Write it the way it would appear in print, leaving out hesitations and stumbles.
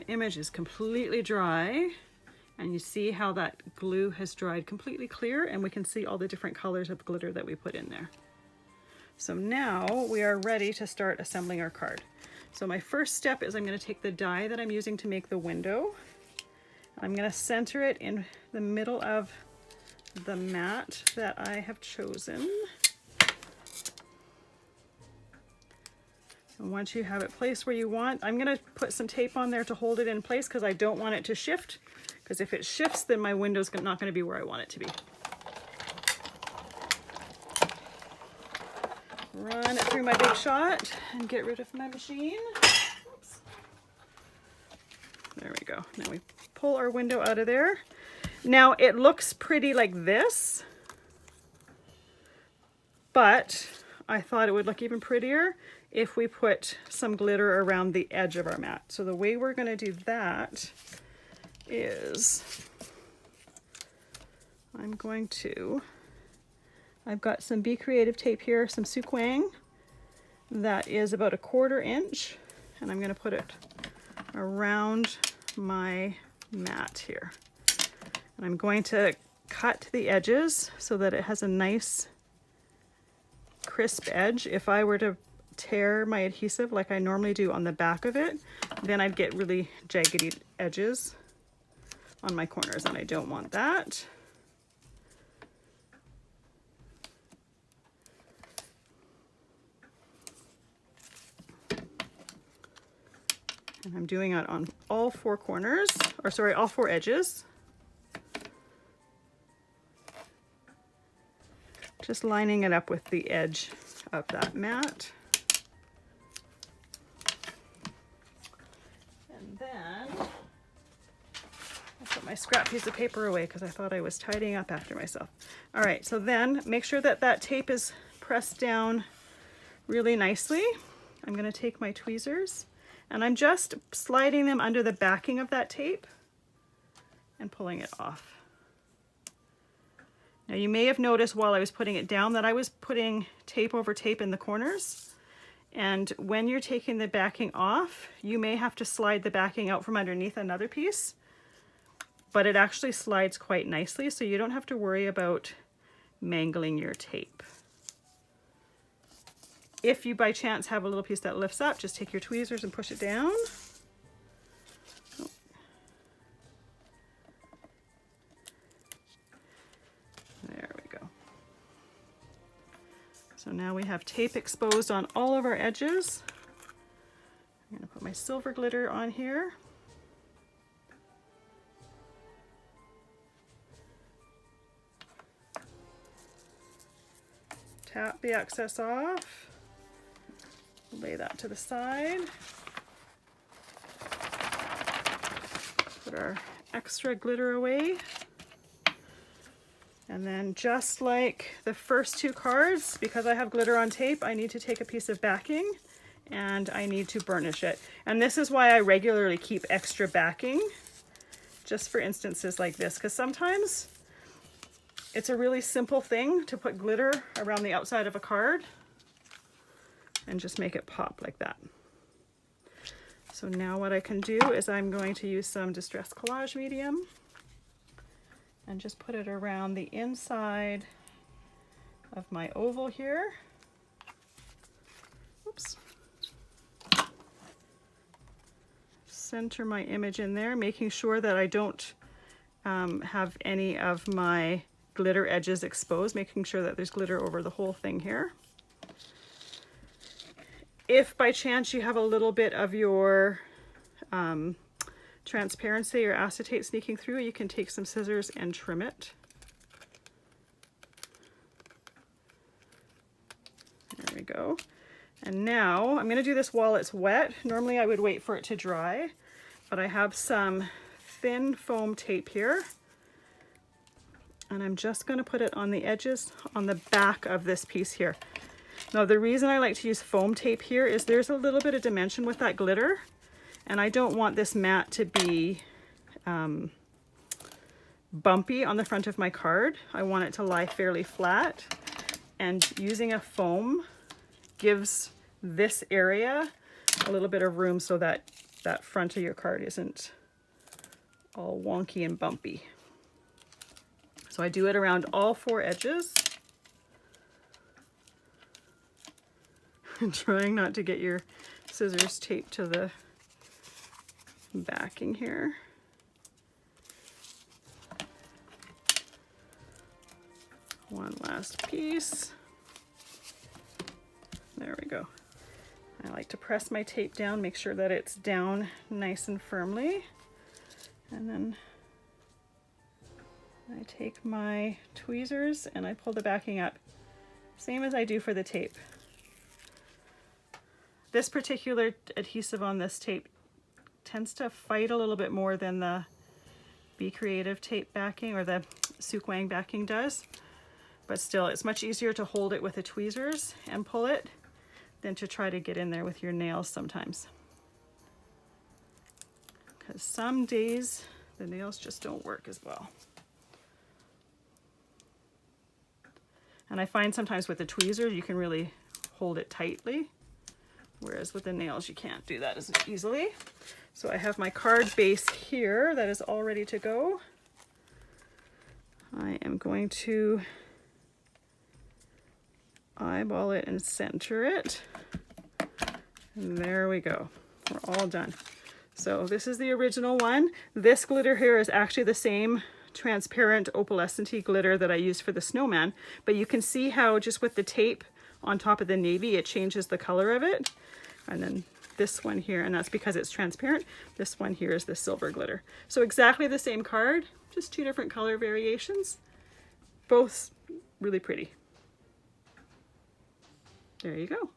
image is completely dry, and you see how that glue has dried completely clear, and we can see all the different colors of glitter that we put in there. So now we are ready to start assembling our card. So my first step is I'm going to take the die that I'm using to make the window. I'm going to center it in the middle of the mat that I have chosen. And once you have it placed where you want, I'm going to put some tape on there to hold it in place because I don't want it to shift. Because if it shifts, then my window's not going to be where I want it to be. Run it through my big shot and get rid of my machine. Oops. There we go. Now we pull our window out of there. Now it looks pretty like this, but I thought it would look even prettier if we put some glitter around the edge of our mat. So the way we're going to do that is I've got some Be Creative tape here, some Sukwang that is about 1/4 inch, and I'm going to put it around my mat here. And I'm going to cut the edges so that it has a nice crisp edge. If I were to tear my adhesive like I normally do on the back of it, then I'd get really jaggedy edges on my corners, and I don't want that. And I'm doing it on all 4 corners, or sorry, all 4 edges. Just lining it up with the edge of that mat. And then I put my scrap piece of paper away because I thought I was tidying up after myself. All right, so then make sure that that tape is pressed down really nicely. I'm going to take my tweezers and I'm just sliding them under the backing of that tape and pulling it off. Now you may have noticed while I was putting it down that I was putting tape over tape in the corners. And when you're taking the backing off, you may have to slide the backing out from underneath another piece, but it actually slides quite nicely, so you don't have to worry about mangling your tape. If you by chance have a little piece that lifts up, just take your tweezers and push it down. There we go. So now we have tape exposed on all of our edges. I'm going to put my silver glitter on here. Tap the excess off. Lay that to the side. Put our extra glitter away. And then just like the first 2 cards, because I have glitter on tape, I need to take a piece of backing and I need to burnish it. And this is why I regularly keep extra backing, just for instances like this, because sometimes it's a really simple thing to put glitter around the outside of a card and just make it pop like that. So now what I can do is I'm going to use some Distress Collage Medium and just put it around the inside of my oval here. Oops. Center my image in there, making sure that I don't have any of my glitter edges exposed, making sure that there's glitter over the whole thing here. If by chance you have a little bit of your transparency or acetate sneaking through, you can take some scissors and trim it. There we go. And now I'm going to do this while it's wet. Normally I would wait for it to dry, but I have some thin foam tape here. And I'm just going to put it on the edges on the back of this piece here. Now the reason I like to use foam tape here is there's a little bit of dimension with that glitter, and I don't want this mat to be bumpy on the front of my card. I want it to lie fairly flat, and using a foam gives this area a little bit of room so that that front of your card isn't all wonky and bumpy. So I do it around all 4 edges. Trying not to get your scissors taped to the backing here. One last piece. There we go. I like to press my tape down, make sure that it's down nice and firmly. And then I take my tweezers and I pull the backing up, same as I do for the tape. This particular adhesive on this tape tends to fight a little bit more than the Be Creative tape backing or the Suk Wang backing does. But still, it's much easier to hold it with the tweezers and pull it than to try to get in there with your nails sometimes. Because some days the nails just don't work as well. And I find sometimes with the tweezers you can really hold it tightly, whereas with the nails you can't do that as easily. So I have my card base here that is all ready to go. I am going to eyeball it and center it. And there we go. We're all done. So this is the original one. This glitter here is actually the same transparent opalescent glitter that I used for the snowman, but you can see how just with the tape on top of the navy it changes the color of it. And then this one here, and that's because it's transparent, this one here is the silver glitter. So exactly the same card, just 2 different color variations, both really pretty. There you go.